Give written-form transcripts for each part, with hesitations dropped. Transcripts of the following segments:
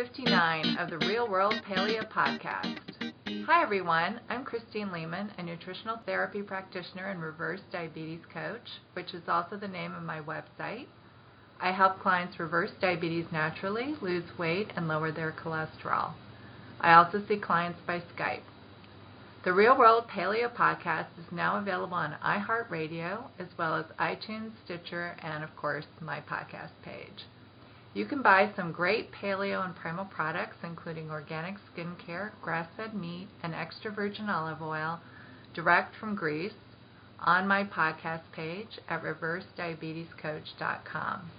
59 of the Real World Paleo Podcast. Hi everyone, I'm Christine Lehman, a nutritional therapy practitioner and reverse diabetes coach, which is also the name of my website. I help clients reverse diabetes naturally, lose weight, and lower their cholesterol. I also see clients by Skype. The Real World Paleo Podcast is now available on iHeartRadio, as well as iTunes, Stitcher, and of course, my podcast page. You can buy some great paleo and primal products, including organic skincare, grass-fed meat, and extra virgin olive oil, direct from Greece, on my podcast page at reversediabetescoach.com.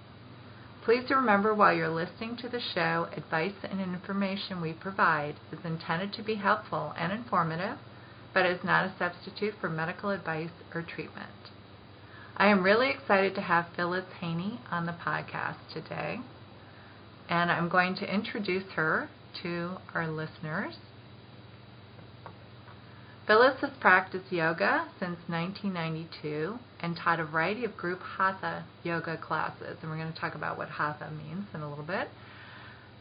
Please remember while you're listening to the show, advice and information we provide is intended to be helpful and informative, but is not a substitute for medical advice or treatment. I am really excited to have Phyllis Haney on the podcast today, and I'm going to introduce her to our listeners. Phyllis has practiced yoga since 1992 and taught a variety of group hatha yoga classes, and we're going to talk about what hatha means in a little bit,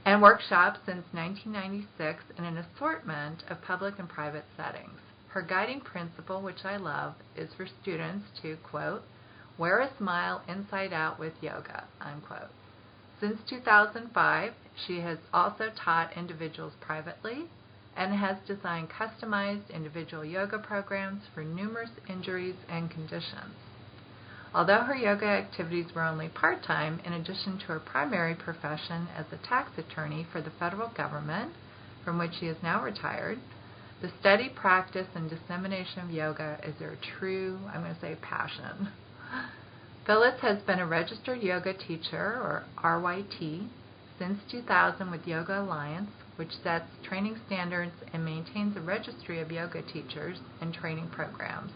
and workshops since 1996 in an assortment of public and private settings. Her guiding principle, which I love, is for students to, quote, wear a smile inside out with yoga, unquote. Since 2005, she has also taught individuals privately and has designed customized individual yoga programs for numerous injuries and conditions. Although her yoga activities were only part-time, in addition to her primary profession as a tax attorney for the federal government, from which she is now retired, the study, practice, and dissemination of yoga is her true, I'm going to say, passion. Phyllis has been a registered yoga teacher, or E-RYT, since 2000 with Yoga Alliance, which sets training standards and maintains a registry of yoga teachers and training programs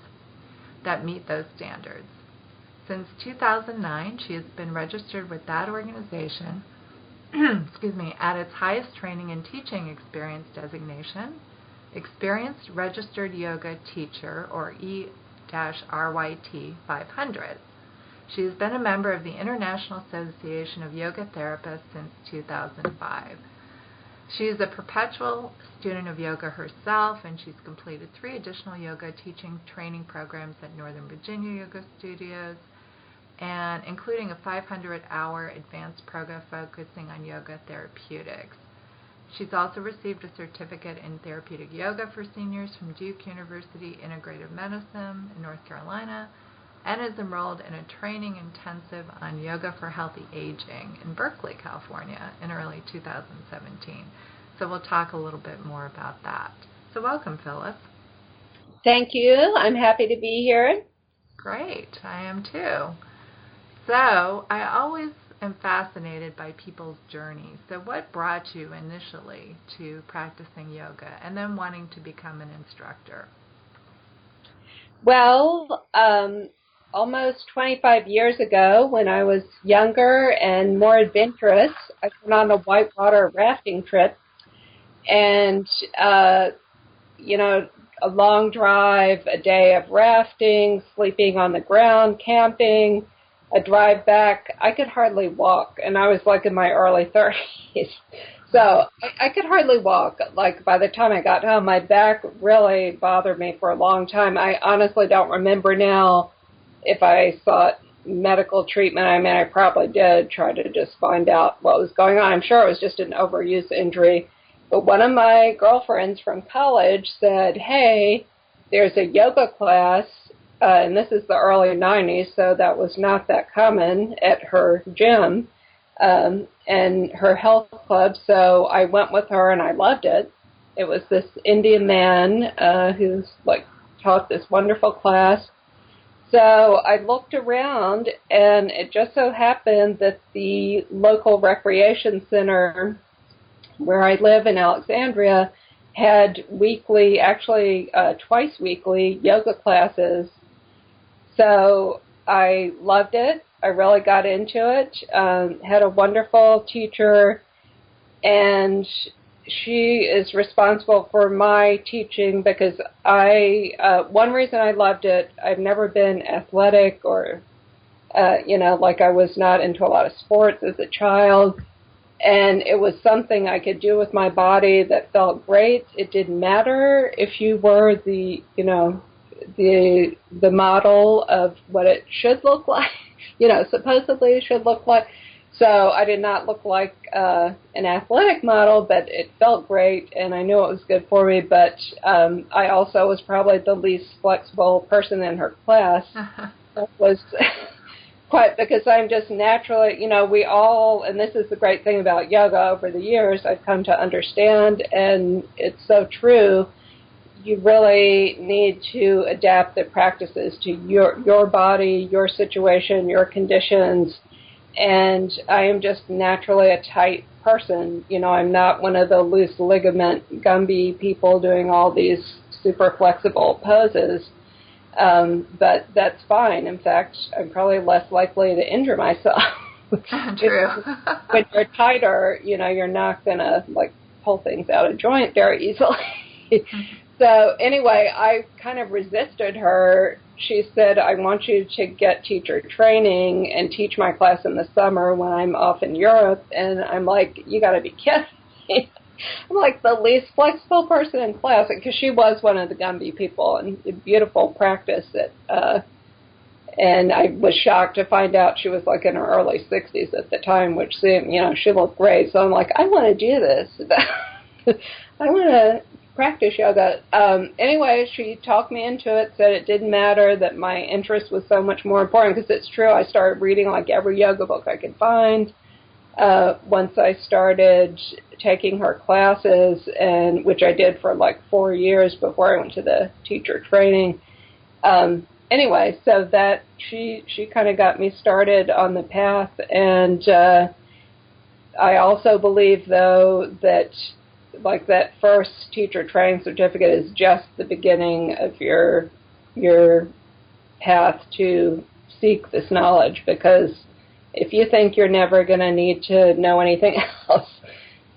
that meet those standards. Since 2009, she has been registered with that organization at its highest training and teaching experience designation, Experienced Registered Yoga Teacher, or E-RYT 500. She has been a member of the International Association of Yoga Therapists since 2005. She is a perpetual student of yoga herself, and she's completed 3 additional yoga teaching training programs at Northern Virginia Yoga Studios, and including a 500-hour advanced program focusing on yoga therapeutics. She's also received a certificate in therapeutic yoga for seniors from Duke University Integrative Medicine in North Carolina, and is enrolled in a training intensive on yoga for healthy aging in Berkeley, California in early 2017. So we'll talk a little bit more about that. So welcome, Phyllis. Thank you. I'm happy to be here. Great. I am too. So I always am fascinated by people's journeys. So what brought you initially to practicing yoga and then wanting to become an instructor? Well, almost 25 years ago, when I was younger and more adventurous, I went on a whitewater rafting trip, and, a long drive, a day of rafting, sleeping on the ground, camping, a drive back. I could hardly walk, and I was like in my early 30s. So I could hardly walk. Like by the time I got home, my back really bothered me for a long time. I honestly don't remember now if I sought medical treatment. I mean, I probably did try to just find out what was going on. I'm sure it was just an overuse injury. But one of my girlfriends from college said, hey, there's a yoga class, and this is the early 90s, so that was not that common at her gym and her health club. So I went with her, and I loved it. It was this Indian man who's taught this wonderful class. So I looked around, and it just so happened that the local recreation center where I live in Alexandria had weekly, actually twice weekly, yoga classes. So I loved it. I really got into it, had a wonderful teacher, and she is responsible for my teaching because one reason I loved it, I've never been athletic or, I was not into a lot of sports as a child. And it was something I could do with my body that felt great. It didn't matter if you were the model of what it should look like, supposedly it should look like. So I did not look like an athletic model, but it felt great, and I knew it was good for me. But I also was probably the least flexible person in her class. That was quite because I'm just naturally, we all, and this is the great thing about yoga over the years, I've come to understand, and it's so true. You really need to adapt the practices to your body, your situation, your conditions. And I am just naturally a tight person. I'm not one of the loose ligament Gumby people doing all these super flexible poses. But that's fine. In fact, I'm probably less likely to injure myself. True. When you're tighter, you're not going to pull things out of joint very easily. So anyway, I kind of resisted her. She said, I want you to get teacher training and teach my class in the summer when I'm off in Europe. And I'm like, you got to be kidding me. I'm like the least flexible person in class, because she was one of the Gumby people, and a beautiful practice. And I was shocked to find out she was in her early 60s at the time, which seemed, she looked great. So I'm like, I want to do this. I want to practice yoga. Anyway, she talked me into it, said it didn't matter, that my interest was so much more important, because it's true. I started reading every yoga book I could find. Once I started taking her classes, and which I did for 4 years before I went to the teacher training. Anyway, so that she kind of got me started on the path, and I also believe, though, that that first teacher training certificate is just the beginning of your path to seek this knowledge, because if you think you're never going to need to know anything else,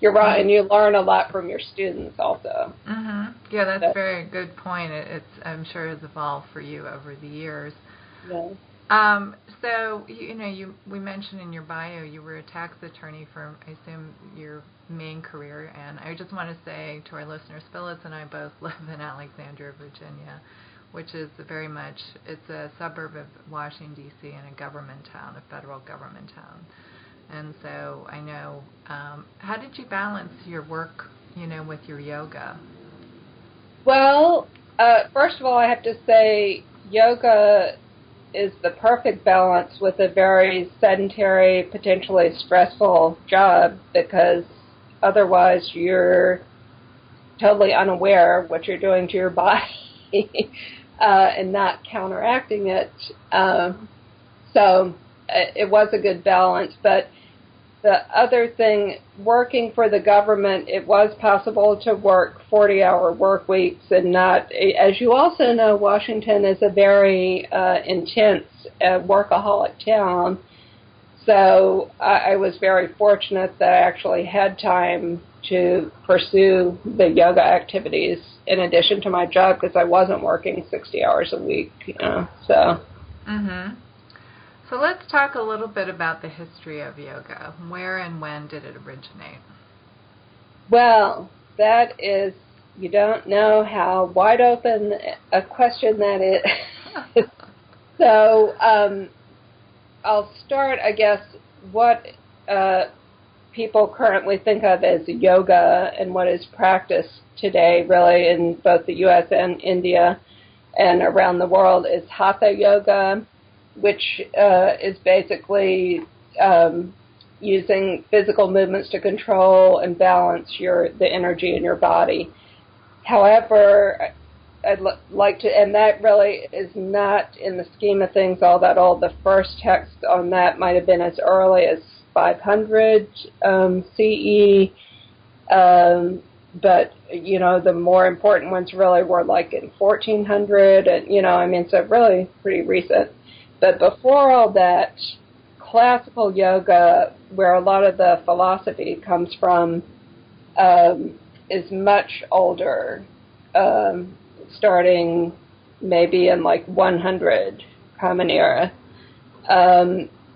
you're right, and you learn a lot from your students also. Mm-hmm. Yeah, that's a very good point. It's I'm sure has evolved for you over the years. Yeah. So, we mentioned in your bio you were a tax attorney for, I assume, your main career. And I just want to say to our listeners, Phyllis and I both live in Alexandria, Virginia, which is it's a suburb of Washington, D.C., and a government town, a federal government town. And so I know, how did you balance your work, with your yoga? Well, first of all, I have to say yoga is the perfect balance with a very sedentary, potentially stressful job, because otherwise you're totally unaware of what you're doing to your body and not counteracting it. So it was a good balance. But the other thing, working for the government, it was possible to work 40-hour work weeks and not, as you also know, Washington is a very intense workaholic town. So I was very fortunate that I actually had time to pursue the yoga activities in addition to my job, because I wasn't working 60 hours a week, so. Mm-hmm. So let's talk a little bit about the history of yoga. Where and when did it originate? Well, that is, you don't know how wide open a question that is. So I'll start, I guess, what people currently think of as yoga and what is practiced today, really, in both the U.S. and India and around the world, is hatha yoga, which is basically using physical movements to control and balance the energy in your body. However, I'd like to, and that really is not, in the scheme of things, all that old. The first text on that might have been as early as 500 CE, but, the more important ones really were in 1400, and, so really pretty recent. But before all that, classical yoga, where a lot of the philosophy comes from, is much older, starting maybe in 100 Common Era.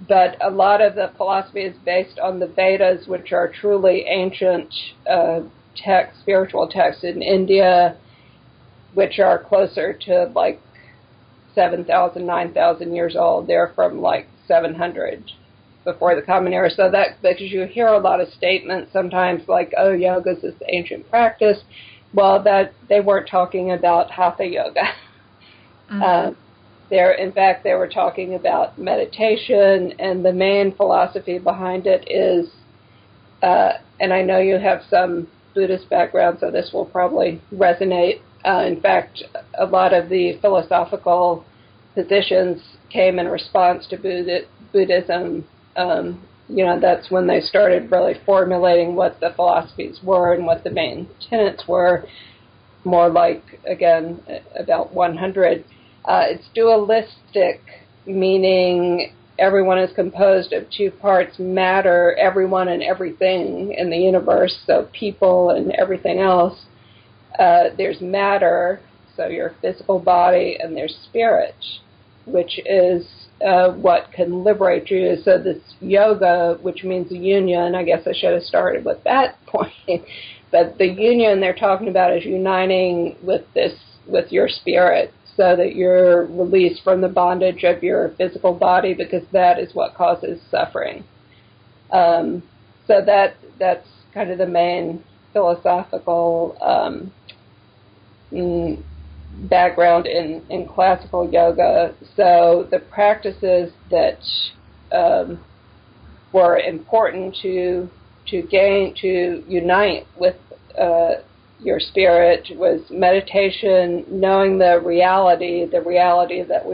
but a lot of the philosophy is based on the Vedas, which are truly ancient texts, spiritual texts in India, which are closer to like 7,000, 9,000 years old. They're from like 700 before the Common Era. So that, because you hear a lot of statements sometimes like, oh, yoga is this ancient practice. Well, that they weren't talking about hatha yoga. Mm-hmm. In fact, they were talking about meditation, and the main philosophy behind it is, and I know you have some Buddhist background, so this will probably resonate. In fact, a lot of the philosophical positions came in response to Buddhism. That's when they started really formulating what the philosophies were and what the main tenets were, more like, again, about 100. It's dualistic, meaning everyone is composed of two parts, matter, everyone and everything in the universe, so people and everything else. There's matter, so your physical body, and there's spirit, which is what can liberate you. So this yoga, which means union, I guess I should have started with that point, but the union they're talking about is uniting with your spirit, so that you're released from the bondage of your physical body, because that is what causes suffering. So that's kind of the main philosophical background in classical yoga. So the practices that were important to unite with your spirit was meditation, knowing the reality that we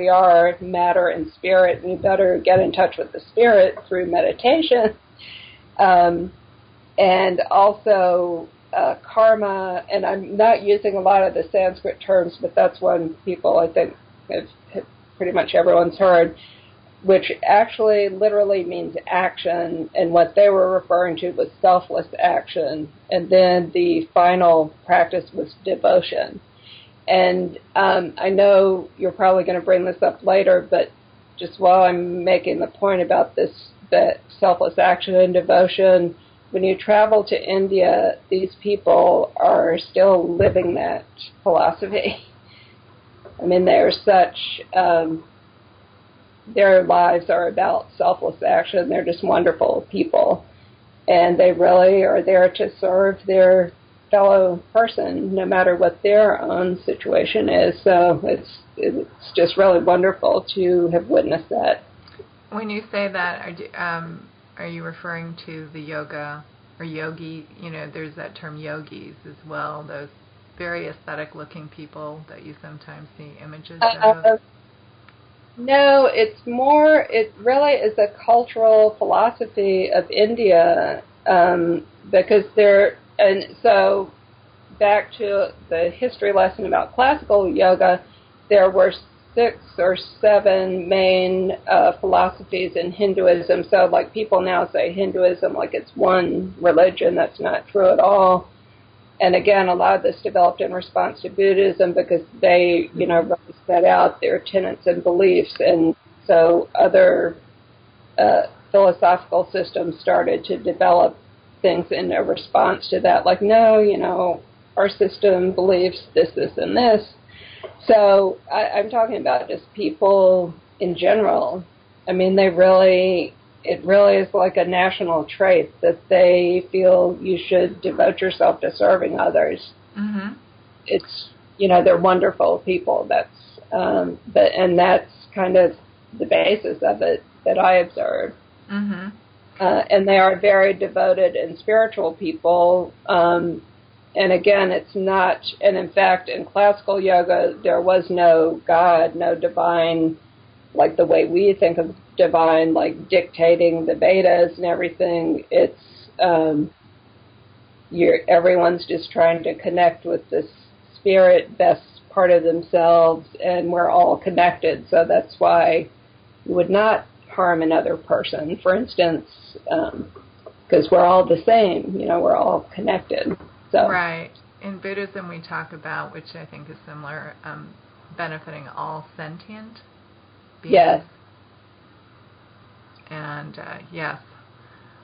are matter and spirit, and you better get in touch with the spirit through meditation. And also karma, and I'm not using a lot of the Sanskrit terms, but that's one people I think have pretty much everyone's heard, which actually literally means action, and what they were referring to was selfless action, and then the final practice was devotion. And I know you're probably going to bring this up later, but just while I'm making the point about this, that selfless action and devotion, when you travel to India, these people are still living that philosophy. I mean, they're such... their lives are about selfless action. They're just wonderful people. And they really are there to serve their fellow person, no matter what their own situation is. So it's just really wonderful to have witnessed that. When you say that, are you referring to the yoga or yogi? There's that term yogis as well, those very aesthetic-looking people that you sometimes see images of. No, it really is a cultural philosophy of India, because and so back to the history lesson about classical yoga, there were 6 or 7 main philosophies in Hinduism. So like people now say Hinduism like it's one religion. That's not true at all. And again, a lot of this developed in response to Buddhism, because they, really set out their tenets and beliefs. And so other philosophical systems started to develop things in a response to that. Like, no, our system believes this, and this. So I'm talking about just people in general. I mean, it really is like a national trait that they feel you should devote yourself to serving others. Mm-hmm. It's, they're wonderful people. That's, and that's kind of the basis of it that I observe. Mm-hmm. And they are very devoted and spiritual people. And again, it's not, and in fact, in classical yoga, there was no God, no divine, like the way we think of divine, like dictating the Vedas and everything. It's everyone's just trying to connect with this spirit, best part of themselves, and we're all connected. So that's why you would not harm another person, for instance, because we're all the same. We're all connected. So. Right. In Buddhism, we talk about, which I think is similar, benefiting all sentient beings. Yes. And yes,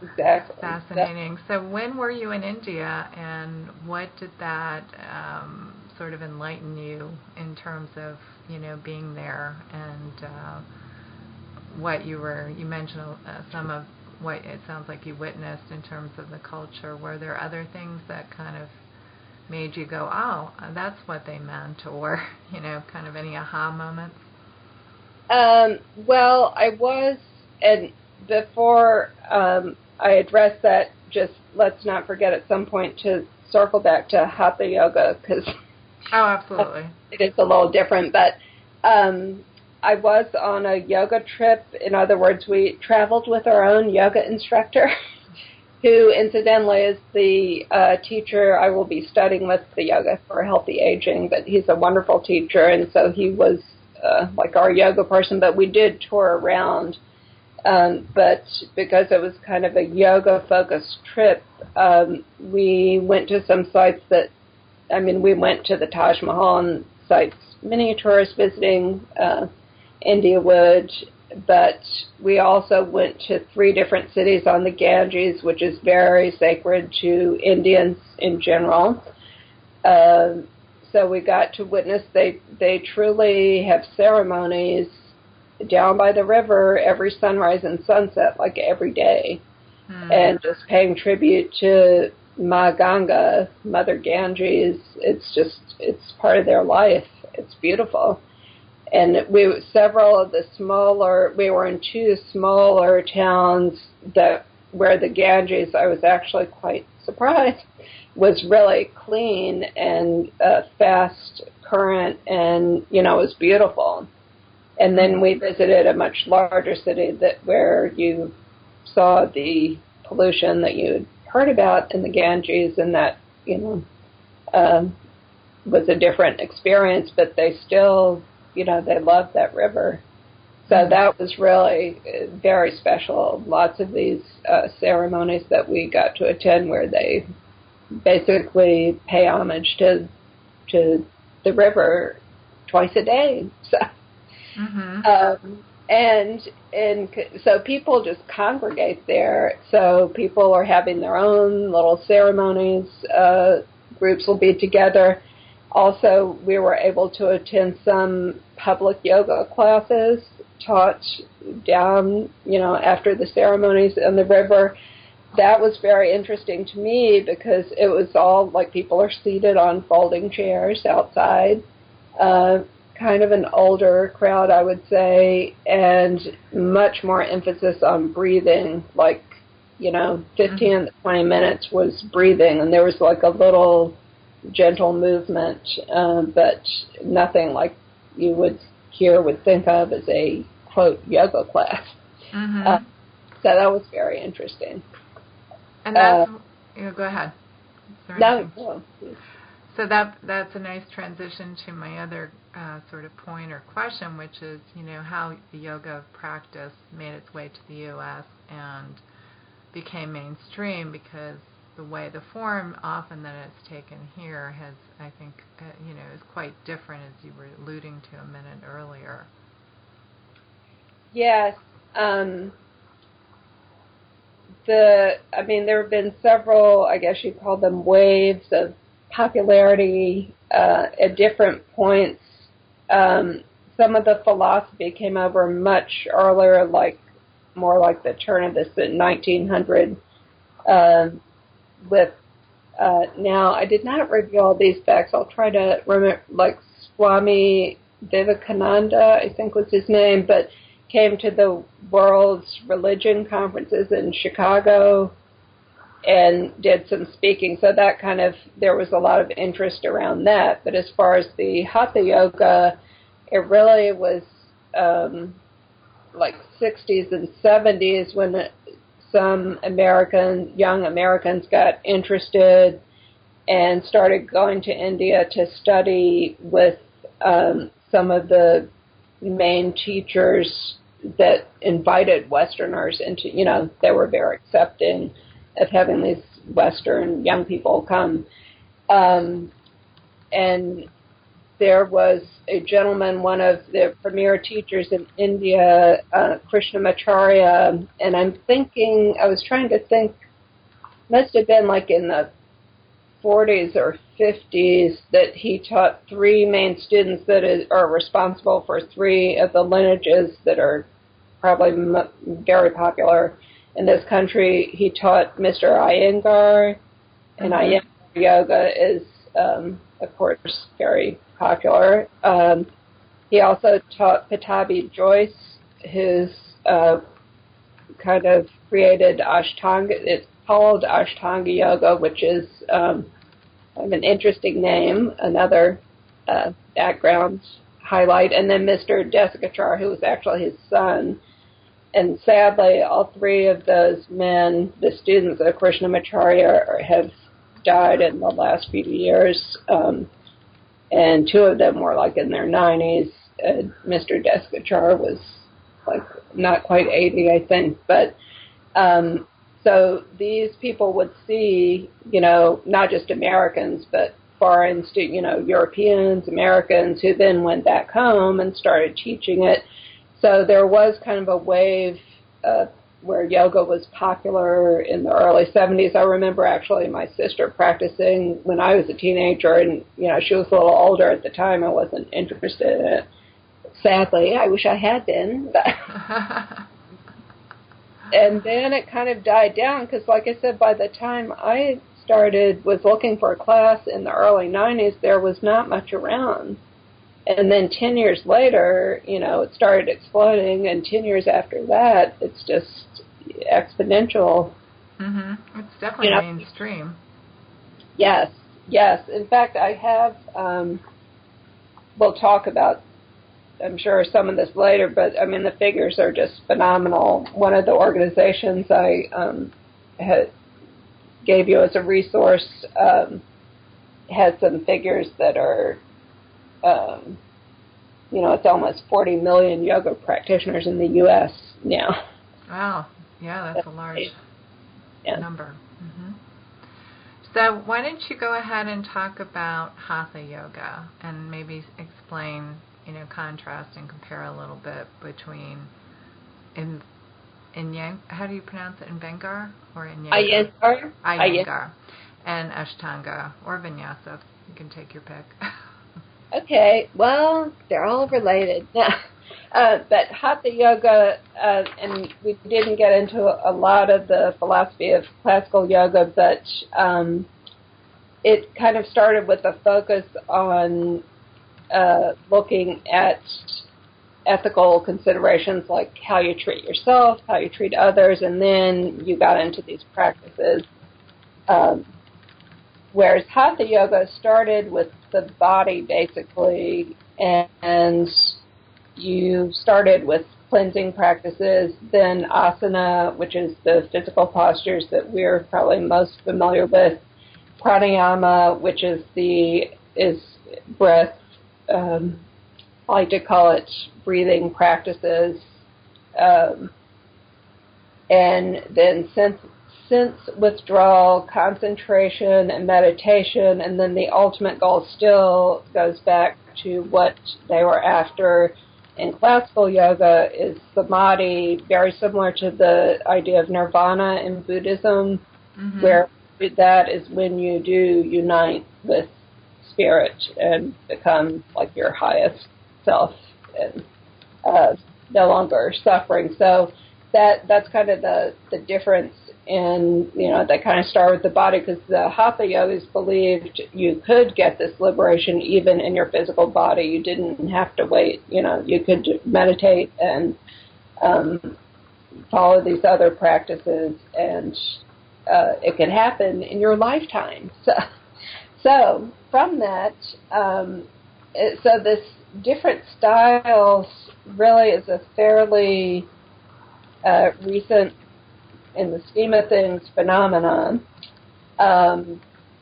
Exactly. fascinating. So when were you in India, and what did that sort of enlighten you in terms of, being there, and what you mentioned some of what it sounds like you witnessed in terms of the culture. Were there other things that kind of made you go, oh, that's what they meant, or, kind of any aha moments? Well, I was, and before I address that, just let's not forget at some point to circle back to hatha yoga, because oh, absolutely, it is a little different. But I was on a yoga trip. In other words, we traveled with our own yoga instructor, who incidentally is the teacher I will be studying with, the yoga for healthy aging. But he's a wonderful teacher, and so he was like our yoga person. But we did tour around. But because it was kind of a yoga-focused trip, we went to some sites we went to the Taj Mahal and sites many tourists visiting India would, but we also went to 3 different cities on the Ganges, which is very sacred to Indians in general. So we got to witness, they truly have ceremonies down by the river every sunrise and sunset, like every day, and just paying tribute to Ma Ganga, Mother Ganges. It's part of their life. It's beautiful. And we were in 2 smaller towns where the Ganges, I was actually quite surprised, was really clean and fast current, and it was beautiful. And then we visited a much larger city where you saw the pollution that you had heard about in the Ganges, and that, was a different experience, but they still, they loved that river. So that was really very special. Lots of these ceremonies that we got to attend where they basically pay homage to the river twice a day. So. And so people just congregate there. So people are having their own little ceremonies. Groups will be together. Also, we were able to attend some public yoga classes taught down, after the ceremonies in the river. That was very interesting to me because it was all like people are seated on folding chairs outside. Kind of an older crowd, I would say, and much more emphasis on breathing, like, 15 to 20 minutes was breathing, and there was like a little gentle movement, but nothing like you would think of as a, quote, yoga class. So that was very interesting. And that's, go ahead. No. So that's a nice transition to my other sort of point or question, which is, how the yoga practice made its way to the U.S. and became mainstream, because the form often that it's taken here has, I think, is quite different, as you were alluding to a minute earlier. Yes. There have been several, I guess you'd call them waves of popularity at different points. Some of the philosophy came over much earlier, more like the turn of the 1900. Now, I did not review all these facts. I'll try to remember, like Swami Vivekananda, I think was his name, but came to the world's religion conferences in Chicago and did some speaking. So that there was a lot of interest around that. But as far as the hatha yoga, it really was like 60s and 70s when some young Americans got interested and started going to India to study with some of the main teachers that invited Westerners into, they were very accepting of having these Western young people come. And there was a gentleman, one of the premier teachers in India, Krishnamacharya, and I was trying to think, must have been like in the 40s or 50s, that he taught three main students that are responsible for three of the lineages that are probably very popular in this country. He taught Mr. Iyengar, and Iyengar yoga is, of course, very popular. He also taught Patabi Joyce, who's kind of created Ashtanga. It's called Ashtanga Yoga, which is an interesting name, another background highlight. And then Mr. Desikachar, who was actually his son. And sadly, all three of those men, the students of Krishnamacharya, have died in the last few years. And two of them were like in their 90s. Mr. Desikachar was like not quite 80, I think. But so these people would see, not just Americans, but foreign students, Europeans, Americans, who then went back home and started teaching it. So there was kind of a wave where yoga was popular in the early 70s. I remember actually my sister practicing when I was a teenager, and, she was a little older at the time. I wasn't interested in it. Sadly, I wish I had been. And then it kind of died down because, like I said, by the time I was looking for a class in the early 90s, there was not much around. And then 10 years later, it started exploding, and 10 years after that, it's just exponential. Mm-hmm. It's definitely mainstream. Yes. In fact, I have, we'll talk about, I'm sure, some of this later, but, the figures are just phenomenal. One of the organizations I gave you as a resource had some figures that are, it's almost 40 million yoga practitioners in the U.S. now. Wow. Yeah, that's a large number. Mm-hmm. So why don't you go ahead and talk about hatha yoga and maybe explain, contrast and compare a little bit between how do you pronounce it, Iyengar or Iyengar? Iyengar. And Ashtanga or Vinyasa. You can take your pick. Okay, well, they're all related. But hatha yoga, and we didn't get into a lot of the philosophy of classical yoga, but it kind of started with a focus on looking at ethical considerations like how you treat yourself, how you treat others, and then you got into these practices. Whereas hatha yoga started with the body, basically, and you started with cleansing practices, then asana, which is the physical postures that we're probably most familiar with, pranayama, which is breath, I like to call it breathing practices, and then sense withdrawal, concentration, and meditation, and then the ultimate goal still goes back to what they were after in classical yoga is samadhi, very similar to the idea of nirvana in Buddhism, where that is when you do unite with spirit and become like your highest self and no longer suffering. So that's kind of the difference. And, they kind of start with the body because the hatha yogis believed you could get this liberation even in your physical body. You didn't have to wait. You could meditate and follow these other practices, and it could happen in your lifetime. So from that, so this different styles really is a fairly recent, in the scheme of things, phenomenon.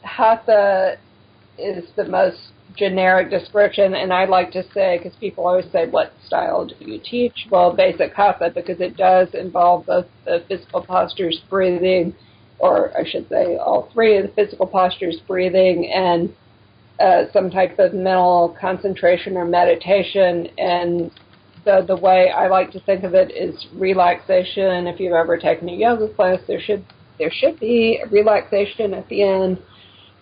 Hatha is the most generic description, and I like to say, because people always say, what style do you teach? Well, basic hatha, because it does involve both the physical postures, breathing, or I should say all three of the physical postures, breathing, and some type of mental concentration or meditation. And so the way I like to think of it is relaxation. If you've ever taken a yoga class, there should be a relaxation at the end.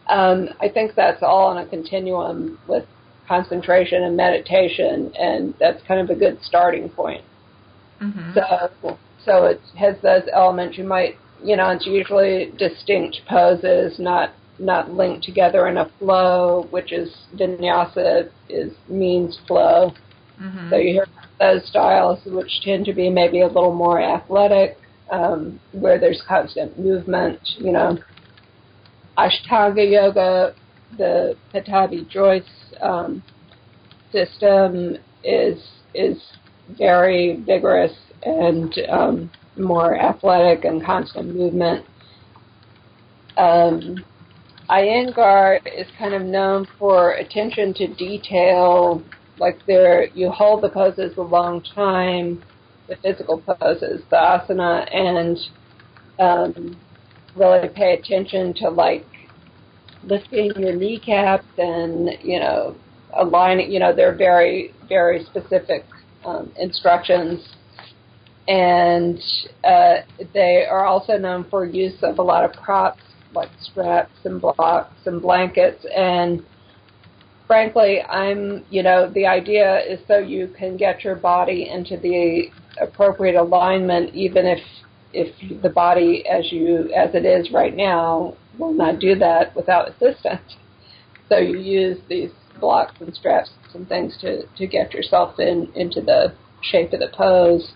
I think that's all on a continuum with concentration and meditation, and that's kind of a good starting point. Mm-hmm. So it has those elements. You might, it's usually distinct poses, not linked together in a flow, which is vinyasa means flow. Mm-hmm. So you hear those styles, which tend to be maybe a little more athletic, where there's constant movement. Ashtanga yoga, the Patabi Joyce system is very vigorous and more athletic and constant movement. Iyengar is kind of known for attention to detail, like you hold the poses a long time, the physical poses, the asana, and really pay attention to like lifting your kneecaps and, aligning, they're very, very specific instructions. And they are also known for use of a lot of props like straps and blocks and blankets. And frankly, the idea is so you can get your body into the appropriate alignment, even if the body as it is right now will not do that without assistance. So you use these blocks and straps and things to get yourself into the shape of the pose.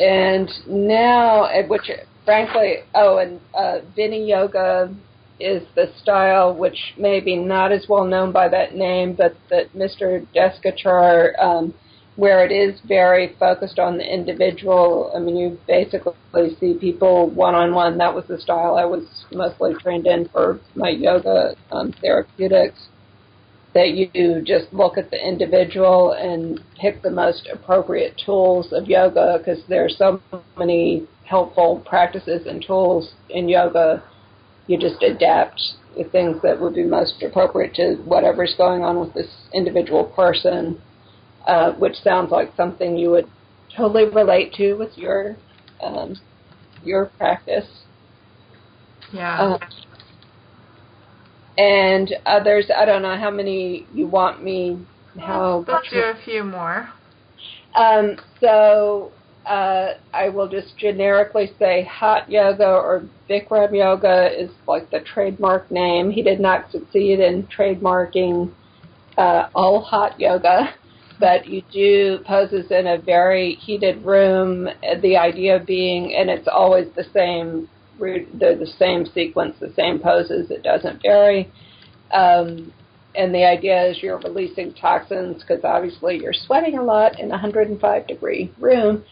And now, which frankly, Vini Yoga is the style which may be not as well known by that name, but that Mr. Deskachar, where it is very focused on the individual. I mean, you basically see people one-on-one. That was the style I was mostly trained in for my yoga therapeutics, that you just look at the individual and pick the most appropriate tools of yoga, because there are so many helpful practices and tools in yoga. You just adapt the things that would be most appropriate to whatever's going on with this individual person, which sounds like something you would totally relate to with your practice. Yeah. And others, I don't know how many you want me. Let's do a few more. I will just generically say hot yoga or Bikram yoga is like the trademark name. He did not succeed in trademarking all hot yoga, but you do poses in a very heated room. The idea being, and it's always the same. They're the same sequence, the same poses. It doesn't vary. And the idea is you're releasing toxins because obviously you're sweating a lot in a 105-degree room.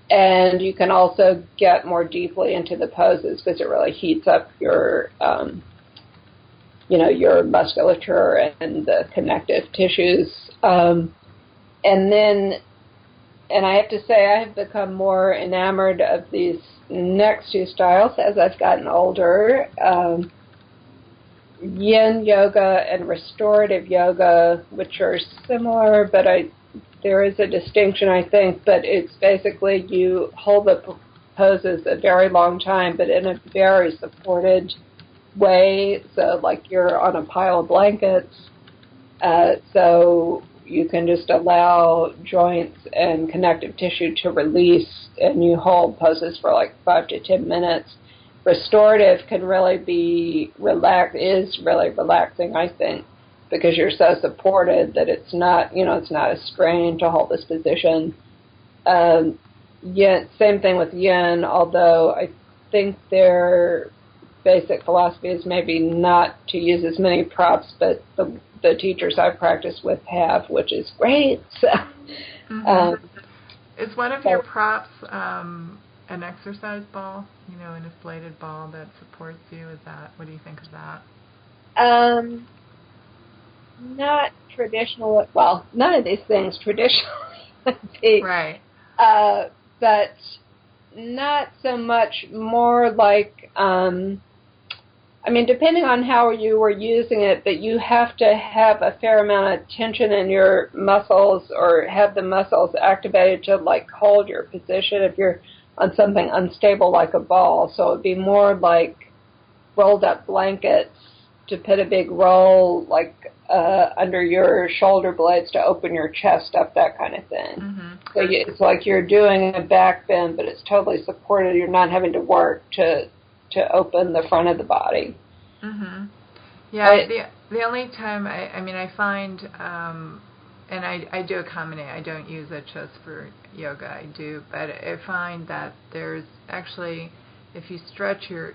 And you can also get more deeply into the poses because it really heats up your, your musculature and the connective tissues. And I have to say I have become more enamored of these next two styles as I've gotten older. Yin yoga and restorative yoga, which are similar, but there is a distinction, I think, but it's basically you hold the poses a very long time, but in a very supported way, so like you're on a pile of blankets, so you can just allow joints and connective tissue to release, and you hold poses for like 5 to 10 minutes. Restorative can really be is really relaxing, I think, because you're so supported that it's not a strain to hold this position. Same thing with yin, although I think their basic philosophy is maybe not to use as many props, but the teachers I've practiced with have, which is great. So, is one of your props an exercise ball, an inflated ball that supports you? What do you think of that? Not traditional. Well, none of these things traditionally would be. Right. But not so much. More like, I I mean, depending on how you were using it, but you have to have a fair amount of tension in your muscles or have the muscles activated to, like, hold your position if you're on something unstable like a ball. So it would be more like rolled up blankets to put a big roll, like, under your shoulder blades to open your chest up, that kind of thing. Mm-hmm. So it's like you're doing a back bend, but it's totally supported. You're not having to work to open the front of the body. Mm-hmm. Yeah, the only time, I find, and I do accommodate, I don't use it just for yoga, I do, but I find that there's actually, if you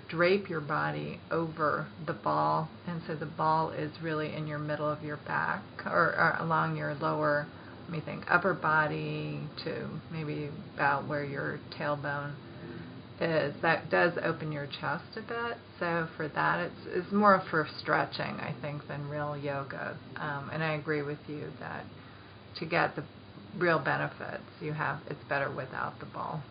drape your body over the ball, and so the ball is really in your middle of your back, or along your lower, upper body to maybe about where your tailbone is, that does open your chest a bit. So for that, it's more for stretching, I think, than real yoga. And I agree with you that to get the real benefits, it's better without the ball.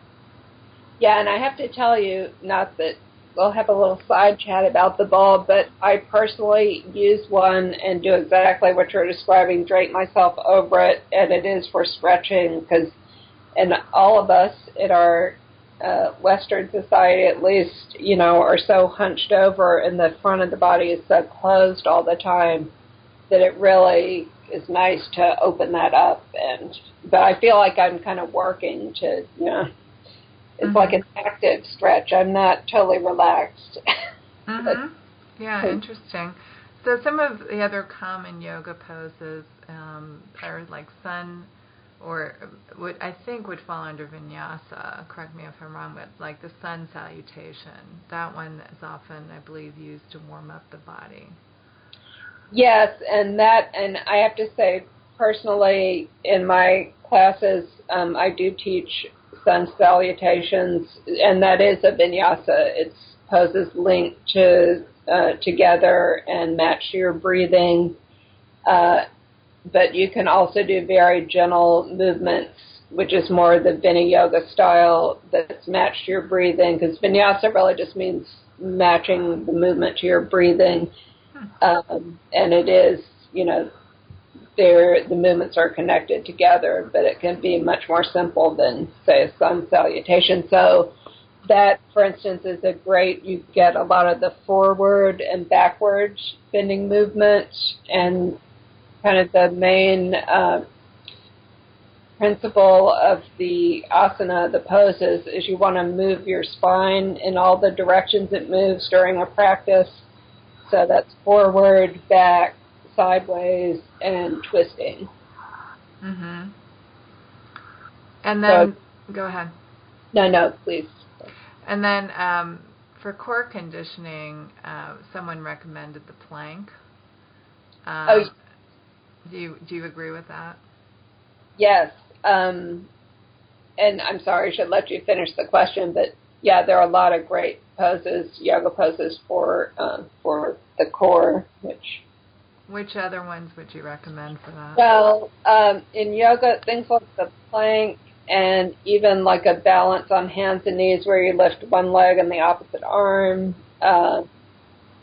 Yeah, and I have to tell you, not that we'll have a little side chat about the ball, but I personally use one and do exactly what you're describing, drape myself over it, and it is for stretching, because and all of us in our Western society, at least, are so hunched over, and the front of the body is so closed all the time that it really is nice to open that up. But I feel like I'm kind of working to, it's like an active stretch. I'm not totally relaxed. Mm-hmm. Yeah, interesting. So some of the other common yoga poses are like sun, or would fall under vinyasa. Correct me if I'm wrong, but like the sun salutation. That one is often, I believe, used to warm up the body. Yes, and I have to say, personally, in my classes, I do teach sun salutations, and that is a vinyasa. It's poses linked together and match your breathing. But you can also do very gentle movements, which is more the Vinyasa style that's matched to your breathing, because vinyasa really just means matching the movement to your breathing. And it is, the movements are connected together, but it can be much more simple than, say, a sun salutation. So that, for instance, is you get a lot of the forward and backward bending movement, and kind of the main principle of the asana, the poses, is you want to move your spine in all the directions it moves during a practice. So that's forward, back, sideways, and twisting. Mm-hmm. And then, go ahead. No, please. And then for core conditioning, someone recommended the plank. Do you agree with that? Yes. And I'm sorry, I should let you finish the question, but yeah, there are a lot of great poses, yoga poses for the core. Which other ones would you recommend for that? Well, in yoga, things like the plank, and even like a balance on hands and knees where you lift one leg and the opposite arm.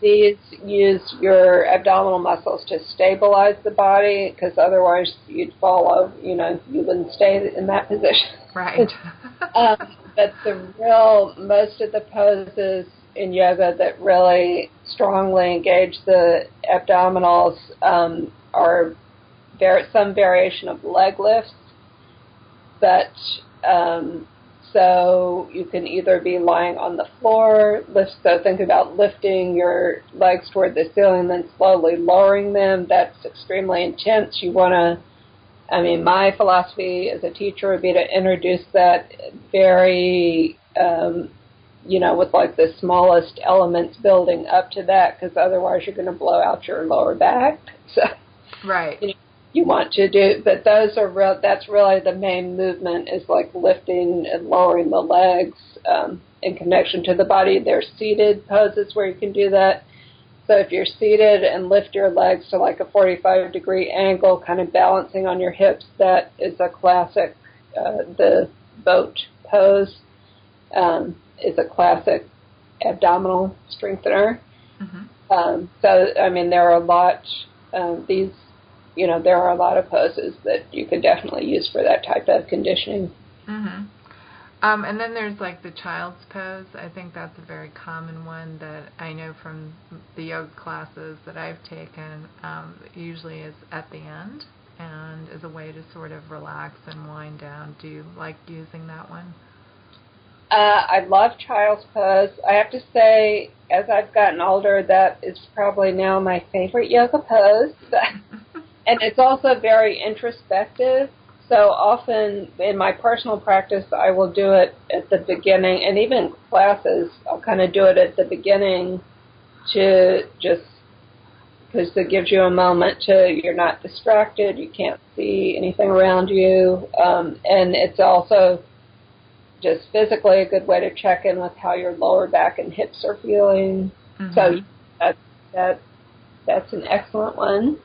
These use your abdominal muscles to stabilize the body, because otherwise you'd fall over, you wouldn't stay in that position. Right. But most of the poses in yoga that really strongly engage the abdominals are some variation of leg lifts, but so you can either be lying on the floor, so think about lifting your legs toward the ceiling, then slowly lowering them. That's extremely intense. You want to, my philosophy as a teacher would be to introduce that very, with like the smallest elements building up to that, because otherwise you're going to blow out your lower back. So, right. You want to do, but that's really the main movement, is like lifting and lowering the legs in connection to the body. There's seated poses where you can do that. So if you're seated and lift your legs to like a 45-degree angle, kind of balancing on your hips, that is a classic, the boat pose is a classic abdominal strengthener. So, I mean, there are a lot, there are a lot of poses that you could definitely use for that type of conditioning. And then there's like the child's pose. I think that's a very common one that I know from the yoga classes that I've taken. Usually is at the end and is a way to sort of relax and wind down. Do you like using that one? I love child's pose. I have to say, as I've gotten older, that is probably now my favorite yoga pose. And it's also very introspective. So often in my personal practice, I will do it at the beginning, and even classes, I'll kind of do it at the beginning to just, because it gives you a moment you're not distracted, you can't see anything around you, and it's also just physically a good way to check in with how your lower back and hips are feeling. So that's an excellent one.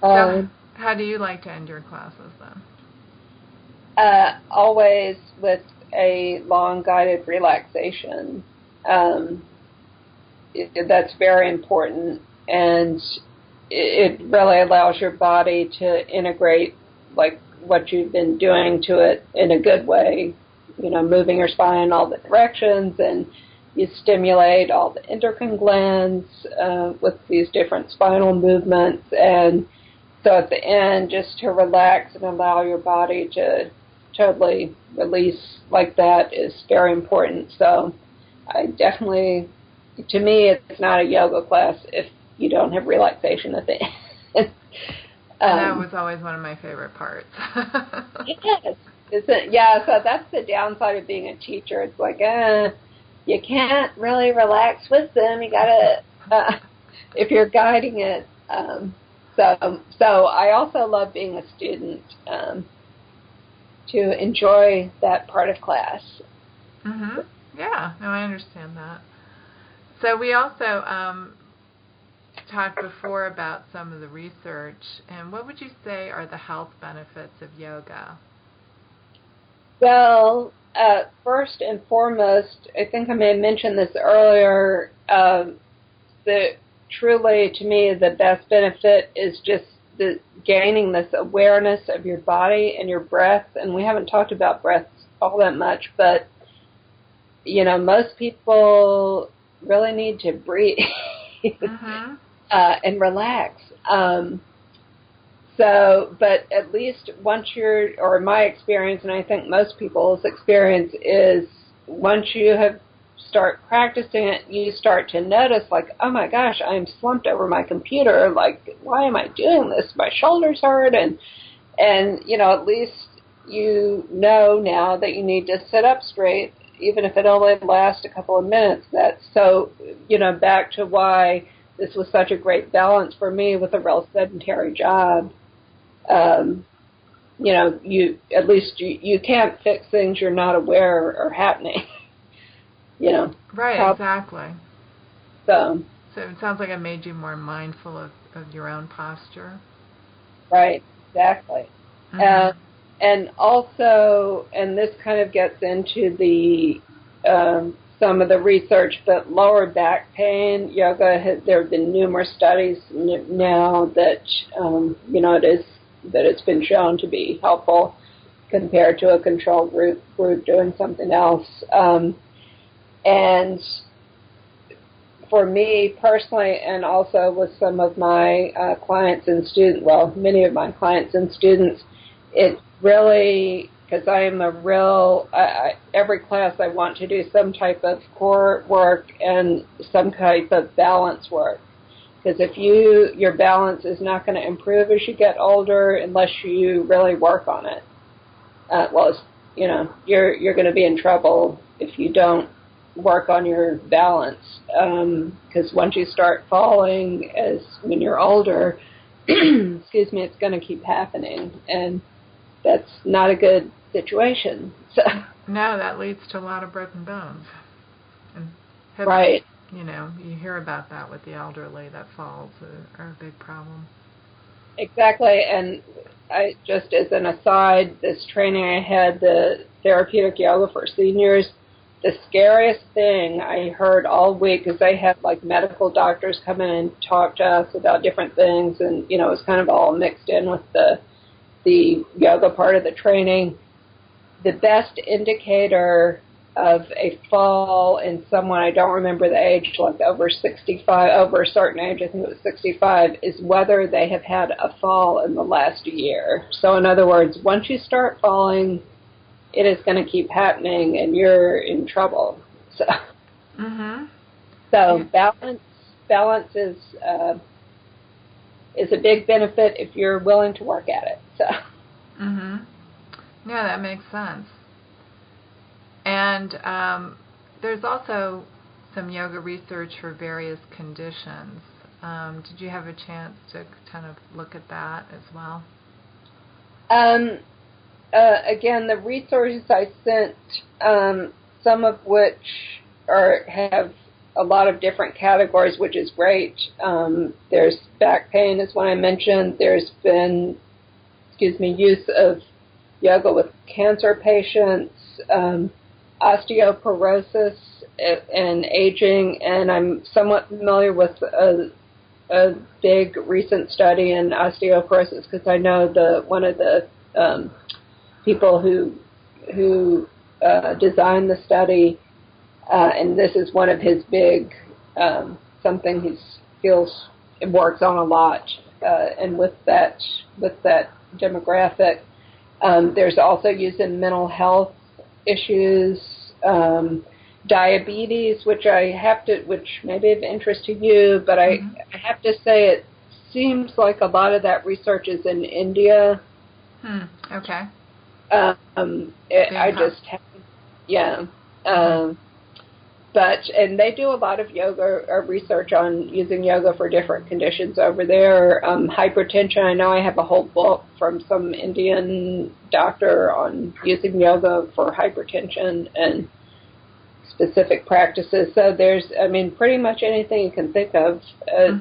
So how do you like to end your classes then? Always with a long guided relaxation. That's very important, and it really allows your body to integrate like what you've been doing to it in a good way, moving your spine in all the directions, and you stimulate all the endocrine glands with these different spinal movements. And so at the end, just to relax and allow your body to totally release like that is very important. So I definitely, to me, it's not a yoga class if you don't have relaxation at the end. That was always one of my favorite parts. Yes. Yeah, so that's the downside of being a teacher. It's like, you can't really relax with them. You gotta, if you're guiding it. So I also love being a student, to enjoy that part of class. Yeah, no, I understand that. So we also talked before about some of the research, and what would you say are the health benefits of yoga? Well, first and foremost, I think I may have mentioned this earlier, truly, to me, the best benefit is just gaining this awareness of your body and your breath. And we haven't talked about breath all that much, but, most people really need to breathe and relax. But at least once or my experience, and I think most people's experience, is once you start practicing it, you start to notice, like, oh my gosh, I'm slumped over my computer. Like, why am I doing this? My shoulders hurt, and at least now that you need to sit up straight, even if it only lasts a couple of minutes. That's so, back to why this was such a great balance for me with a real sedentary job. You at least you can't fix things you're not aware are happening. Right, exactly. So it sounds like it made you more mindful of your own posture. Right, exactly. And also, and this kind of gets into the some of the research, but lower back pain, yoga, there have been numerous studies now that, that it's been shown to be helpful compared to a control group doing something else. And for me personally, and also with some of my clients and students, many of my clients and students, it really, because I am every class I want to do some type of core work and some type of balance work. Because if your balance is not going to improve as you get older unless you really work on it. You're going to be in trouble if you don't work on your balance. Because once you start falling when you're older, excuse me, it's going to keep happening. And that's not a good situation. So. No, that leads to a lot of broken bones. And hips, right. You hear about that with the elderly, that falls are a big problem. Exactly. And I just as an aside, this training I had, the therapeutic yoga for seniors, the scariest thing I heard all week, because they had like medical doctors come in and talk to us about different things, and it was kind of all mixed in with the yoga part of the training. The best indicator of a fall in someone, I don't remember the age, like over 65, over a certain age, I think it was 65, is whether they have had a fall in the last year. So in other words, once you start falling, it is going to keep happening, and you're in trouble. So, so balance is a big benefit if you're willing to work at it. So, yeah, that makes sense. And there's also some yoga research for various conditions. Did you have a chance to kind of look at that as well? Again, the resources I sent, some of which have a lot of different categories, which is great. There's back pain is one I mentioned. There's been, use of yoga with cancer patients, osteoporosis and aging, and I'm somewhat familiar with a big recent study in osteoporosis because I know one of the people who designed the study, and this is one of his big something he works on a lot, and with that demographic, there's also used in mental health issues, diabetes, which may be of interest to you, but I have to say it seems like a lot of that research is in India. Okay. I just haven't, yeah. And they do a lot of yoga research on using yoga for different conditions over there. Hypertension, I know I have a whole book from some Indian doctor on using yoga for hypertension and specific practices. So there's, pretty much anything you can think of,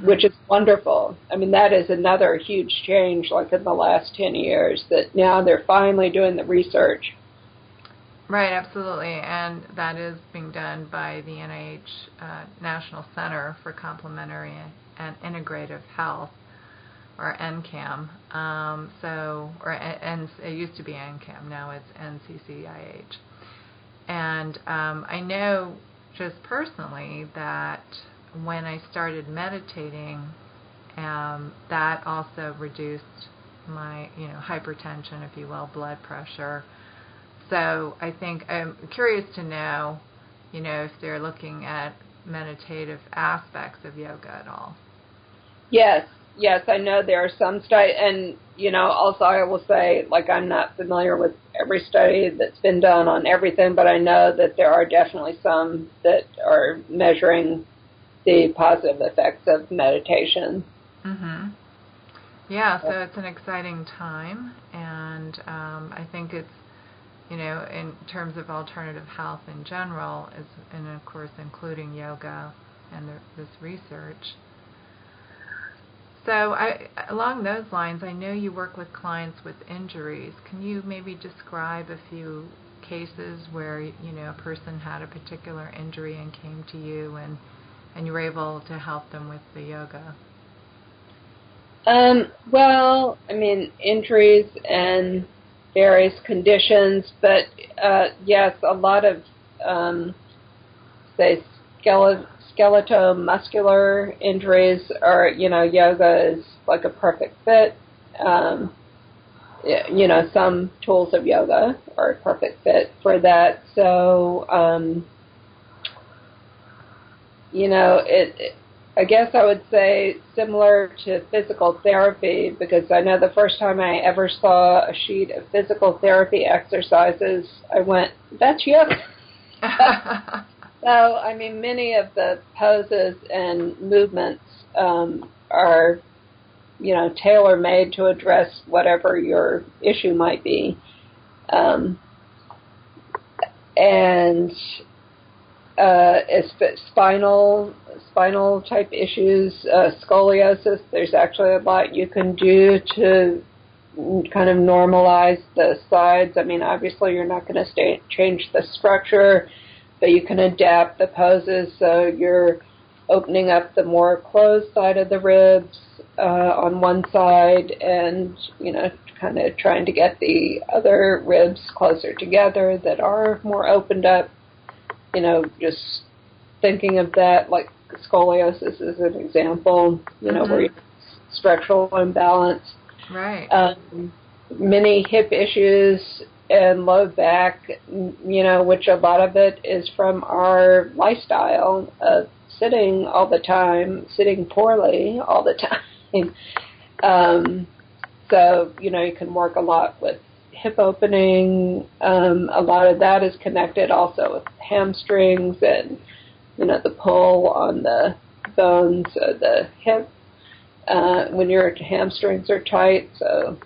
which is wonderful. That is another huge change, like in the last 10 years, that now they're finally doing the research. Right, absolutely, and that is being done by the NIH National Center for Complementary and Integrative Health, or NCAM. It used to be NCAM, now it's NCCIH. And I know just personally that when I started meditating, that also reduced my, hypertension, if you will, blood pressure. So I think I'm curious to know, if they're looking at meditative aspects of yoga at all. Yes, I know there are some studies, and, also I will say, I'm not familiar with every study that's been done on everything, but I know that there are definitely some that are measuring the positive effects of meditation. Yeah, so it's an exciting time, and I think it's, in terms of alternative health in general, and of course including yoga and this research. So along those lines, I know you work with clients with injuries. Can you maybe describe a few cases where, a person had a particular injury and came to you and you were able to help them with the yoga? Injuries and various conditions, but yes, a lot of, say, skeletal-muscular injuries are, yoga is like a perfect fit. Some tools of yoga are a perfect fit for that. So, I guess I would say similar to physical therapy, because I know the first time I ever saw a sheet of physical therapy exercises, I went, that's yoga. So, many of the poses and movements are, tailor-made to address whatever your issue might be. Spinal type issues, scoliosis, there's actually a lot you can do to kind of normalize the sides. Obviously you're not going to change the structure, but you can adapt the poses so you're opening up the more closed side of the ribs on one side, and kind of trying to get the other ribs closer together that are more opened up. Just thinking of that, like scoliosis is an example, where you have structural imbalance. Right. Many hip issues and low back, which a lot of it is from our lifestyle of sitting all the time, sitting poorly all the time. So, you can work a lot with hip opening. A lot of that is connected also with hamstrings and, the pull on the bones of the hip when your hamstrings are tight, so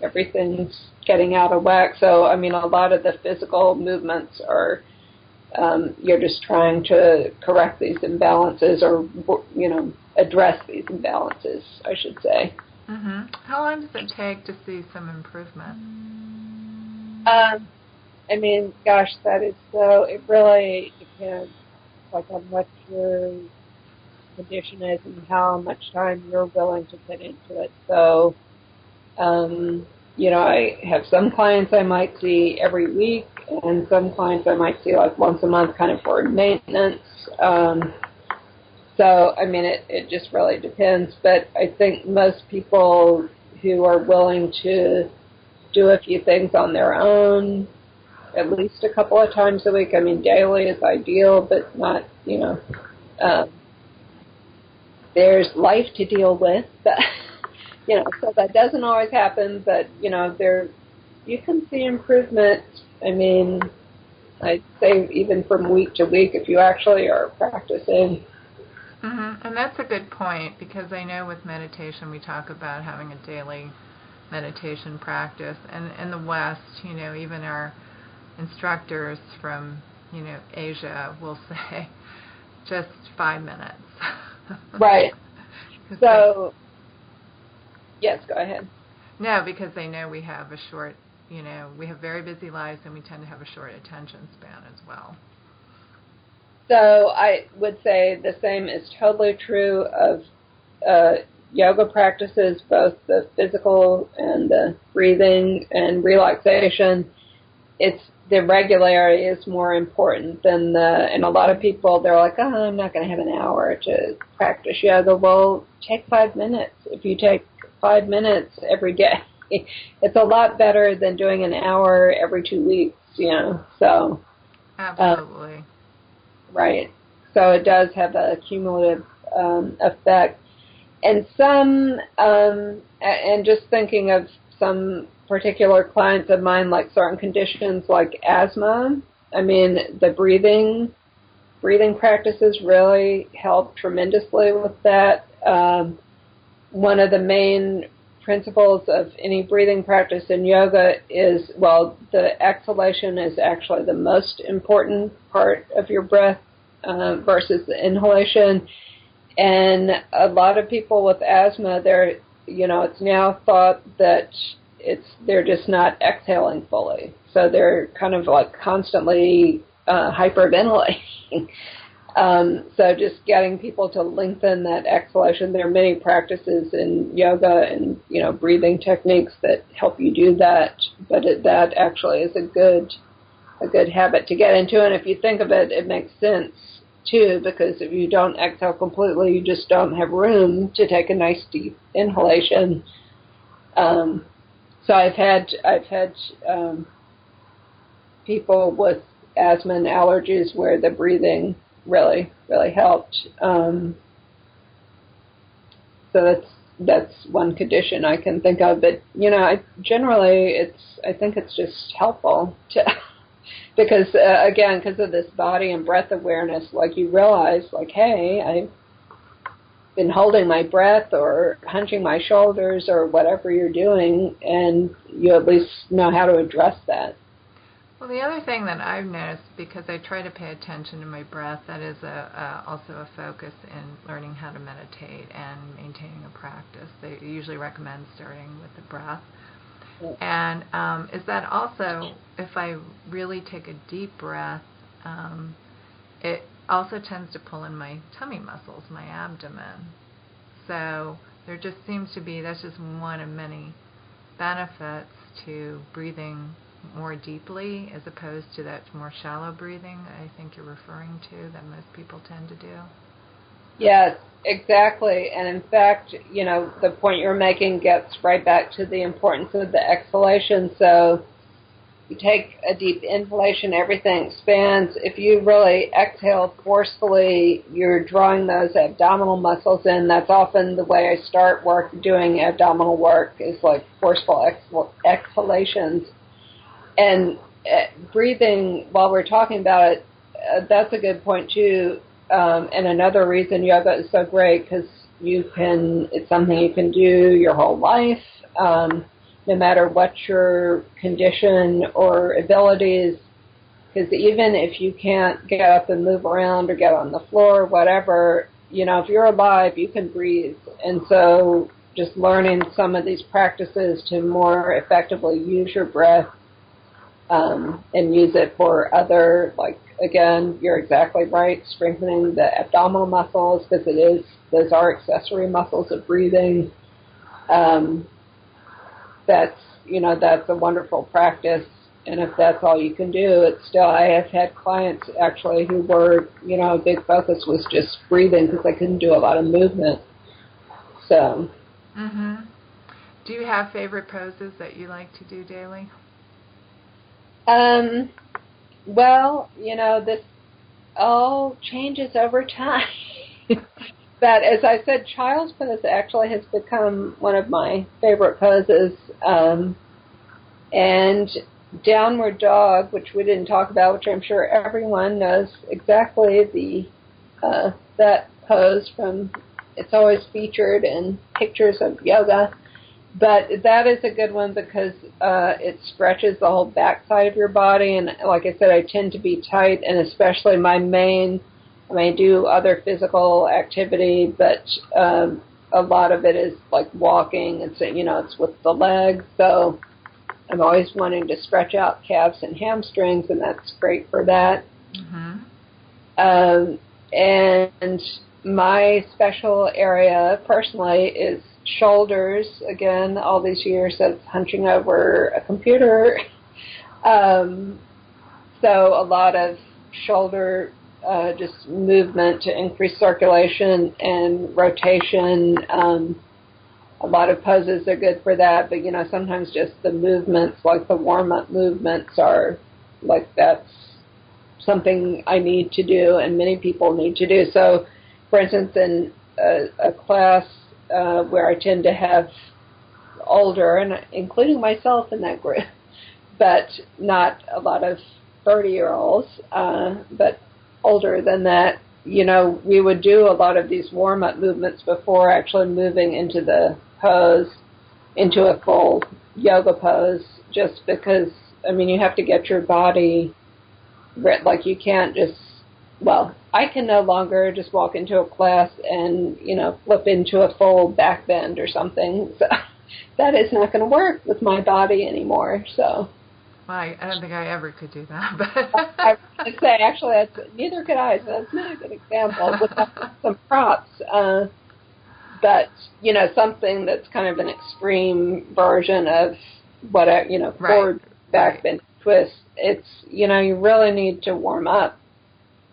everything's getting out of whack. So, a lot of the physical movements are, you're just trying to correct these imbalances or, address these imbalances, I should say. Mm-hmm. How long does it take to see some improvement? Gosh, that is so, it really depends, like, on what your condition is and how much time you're willing to put into it. So, I have some clients I might see every week, and some clients I might see like once a month, kind of for maintenance. So, it just really depends. But I think most people who are willing to do a few things on their own, at least a couple of times a week. Daily is ideal, but not, there's life to deal with. So that doesn't always happen, but, you can see improvement. I'd say even from week to week if you actually are practicing. Mm-hmm. And that's a good point, because I know with meditation we talk about having a daily meditation practice. And in the West, even our instructors from, Asia will say just 5 minutes. Right. So, yes, go ahead. No, because they know we have a short, we have very busy lives, and we tend to have a short attention span as well. So I would say the same is totally true of yoga practices, both the physical and the breathing and relaxation. It's the regularity is more important than and a lot of people, they're like, I'm not going to have an hour to practice yoga. Well, take 5 minutes. If you take 5 minutes every day, it's a lot better than doing an hour every 2 weeks, so. Absolutely. Right. So it does have a cumulative effect. And some, and just thinking of some particular clients of mine, like certain conditions like asthma, the breathing practices really help tremendously with that. One of the main principles of any breathing practice in yoga is, the exhalation is actually the most important part of your breath versus the inhalation. And a lot of people with asthma, it's now thought that they're just not exhaling fully. So they're kind of like constantly hyperventilating. So just getting people to lengthen that exhalation. There are many practices in yoga and, breathing techniques that help you do that. But that actually is a good habit to get into. And if you think of it, it makes sense too, because if you don't exhale completely, you just don't have room to take a nice deep inhalation. So I've had people with asthma and allergies where the breathing really, really helped. So that's one condition I can think of. But I think it's just helpful to, because again, because of this body and breath awareness, like you realize, like, hey, I've been holding my breath or hunching my shoulders or whatever you're doing, and you at least know how to address that. Well, the other thing that I've noticed, because I try to pay attention to my breath, that is also a focus in learning how to meditate and maintaining a practice. They usually recommend starting with the breath. And is that also, if I really take a deep breath, it also tends to pull in my tummy muscles, my abdomen. So there just seems to be, that's just one of many benefits to breathing more deeply as opposed to that more shallow breathing I think you're referring to that most people tend to do. Yes, exactly. And in fact, the point you're making gets right back to the importance of the exhalation. So you take a deep inhalation, everything expands. If you really exhale forcefully, you're drawing those abdominal muscles in. That's often the way I start doing abdominal work, is like forceful exhalations. And breathing, while we're talking about it, that's a good point too. And another reason yoga is so great, because it's something you can do your whole life, no matter what your condition or abilities, because even if you can't get up and move around or get on the floor, whatever, if you're alive, you can breathe. And so just learning some of these practices to more effectively use your breath and use it for other, like, again, you're exactly right, strengthening the abdominal muscles, because those are accessory muscles of breathing. That's a wonderful practice. And if that's all you can do, it's still, I have had clients actually who were, a big focus was just breathing because they couldn't do a lot of movement. So. Mm-hmm. Do you have favorite poses that you like to do daily? Well, this all changes over time. But as I said, child's pose actually has become one of my favorite poses. And downward dog, which we didn't talk about, which I'm sure everyone knows exactly that pose from, it's always featured in pictures of yoga. But that is a good one because it stretches the whole backside of your body. And like I said, I tend to be tight, and especially I do other physical activity, but a lot of it is like walking. It's with the legs. So I'm always wanting to stretch out calves and hamstrings, and that's great for that. Mm-hmm. And my special area personally is shoulders. Again, all these years of hunching over a computer. So a lot of shoulder just movement to increase circulation and rotation. A lot of poses are good for that, but sometimes just the movements, like the warm-up movements, are like, that's something I need to do and many people need to do. So, for instance, in a class where I tend to have older, and including myself in that group, but not a lot of 30-year-olds, but older than that, we would do a lot of these warm-up movements before actually moving into the pose, into a full yoga pose, just because, you have to get your body, like you can't just, I can no longer just walk into a class and, flip into a full back bend or something. So that is not going to work with my body anymore, so. Well, I don't think I ever could do that. But I would say, actually, neither could I, so that's not a good example with some props. But, something that's kind of an extreme version of what, forward back bend twist, it's, you really need to warm up.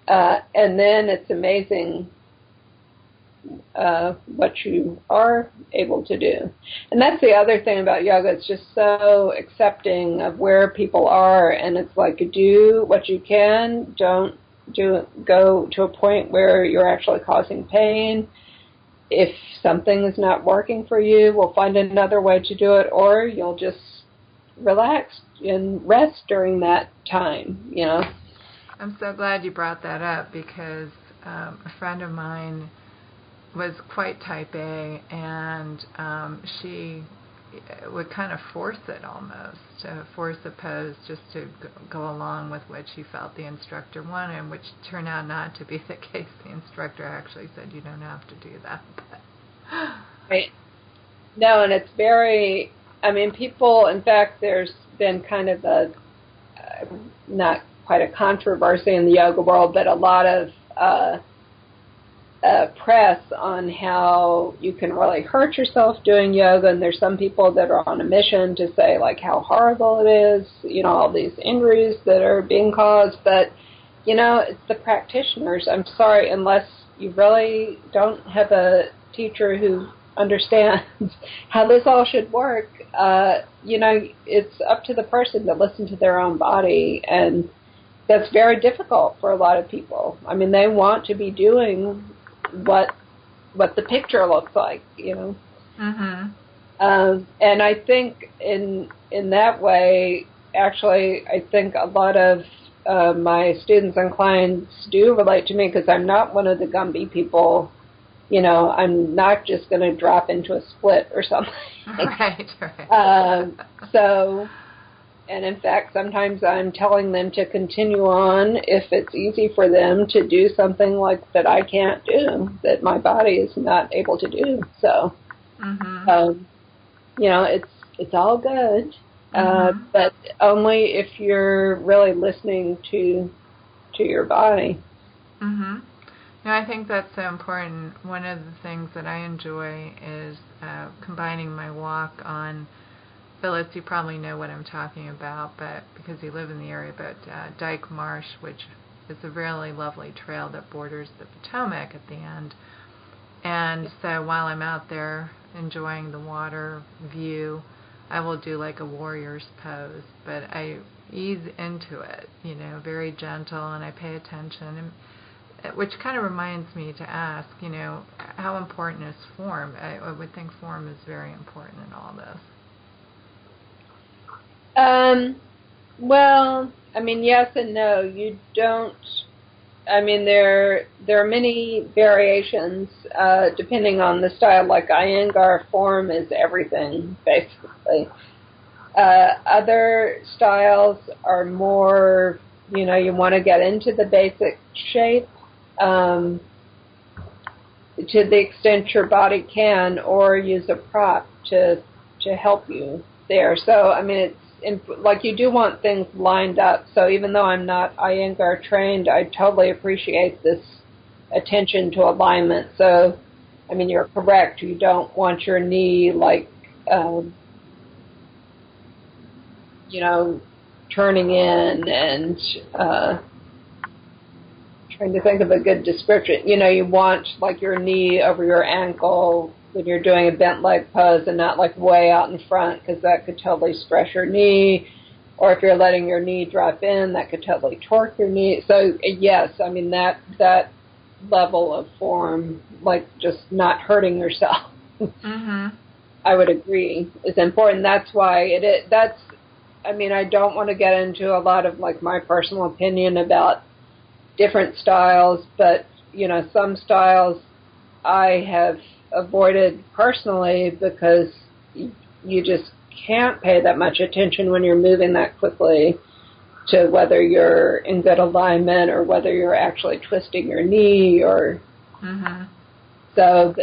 And then it's amazing what you are able to do. And that's the other thing about yoga. It's just so accepting of where people are, and it's like, do what you can. Don't go to a point where you're actually causing pain. If something is not working for you, we'll find another way to do it, or you'll just relax and rest during that time, I'm so glad you brought that up, because a friend of mine was quite type A, and she would kind of force it almost, to force a pose just to go along with what she felt the instructor wanted, which turned out not to be the case. The instructor actually said, you don't have to do that. Right. No, and it's people, in fact, there's been kind of not quite a controversy in the yoga world, but a lot of press on how you can really hurt yourself doing yoga, and there's some people that are on a mission to say, like, how horrible it is, all these injuries that are being caused, but, it's the practitioners. I'm sorry, unless you really don't have a teacher who understands how this all should work, it's up to the person to listen to their own body, and that's very difficult for a lot of people. I mean, they want to be doing what the picture looks like, Mm-hmm. And I think in that way, actually, I think a lot of my students and clients do relate to me, because I'm not one of the Gumby people. I'm not just going to drop into a split or something. Right. And in fact, sometimes I'm telling them to continue on if it's easy for them to do something like that I can't do, that my body is not able to do. So, mm-hmm. It's all good, but only if you're really listening to your body. Mm-hmm. No, I think that's so important. One of the things that I enjoy is combining my walk on, Phyllis, you probably know what I'm talking about, but because you live in the area, but Dyke Marsh, which is a really lovely trail that borders the Potomac at the end. And so while I'm out there enjoying the water view, I will do like a warrior's pose, but I ease into it, very gentle, and I pay attention, which kind of reminds me to ask, how important is form? I would think form is very important in all this. Well, I mean, yes and no. You don't. I mean, there are many variations depending on the style. Like Iyengar, form is everything, basically. Other styles are more, you want to get into the basic shape to the extent your body can, or use a prop to help you there. So, I mean, it's like you do want things lined up. So even though I'm not Iyengar trained, I totally appreciate this attention to alignment. So, I mean, you're correct. You don't want your knee turning in and trying to think of a good description. You want like your knee over your ankle when you're doing a bent leg pose, and not like way out in front, because that could totally stress your knee. Or if you're letting your knee drop in, that could totally torque your knee. So yes, I mean that level of form, like just not hurting yourself, I would agree is important. That's why I don't want to get into a lot of like my personal opinion about different styles, but some styles I have avoided personally because you just can't pay that much attention when you're moving that quickly to whether you're in good alignment or whether you're actually twisting your knee or so,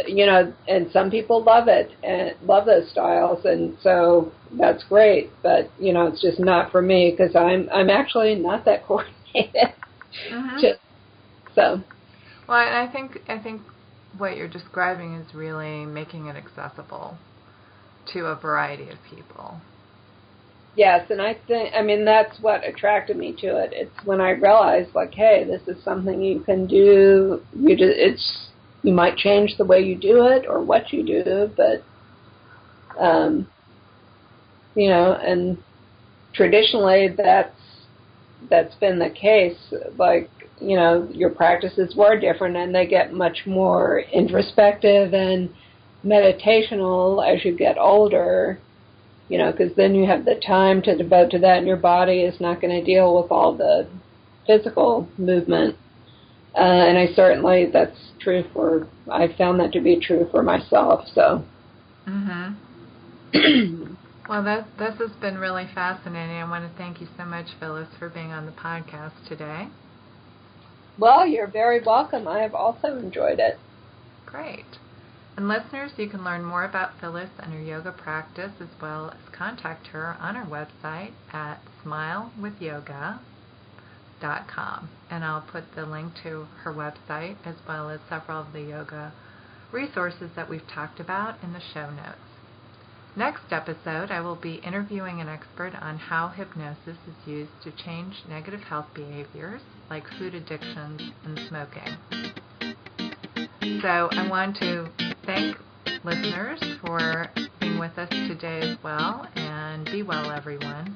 and some people love it and love those styles, and so that's great, but it's just not for me because I'm actually not that coordinated. So well, I think what you're describing is really making it accessible to a variety of people. Yes, and that's what attracted me to it. It's when I realized, like, hey, this is something you can do. You might change the way you do it or what you do, but and traditionally that's been the case. Like, your practices were different, and they get much more introspective and meditational as you get older, because then you have the time to devote to that, and your body is not going to deal with all the physical movement. And I found that to be true for myself, so. Well, this has been really fascinating. I want to thank you so much, Phyllis, for being on the podcast today. Well, you're very welcome. I have also enjoyed it. Great. And listeners, you can learn more about Phyllis and her yoga practice, as well as contact her on our website at Smile with Yoga, E-RYT.com, and I'll put the link to her website as well as several of the yoga resources that we've talked about in the show notes. Next episode, I will be interviewing an expert on how hypnosis is used to change negative health behaviors like food addictions and smoking. So I want to thank listeners for being with us today as well, and be well, everyone.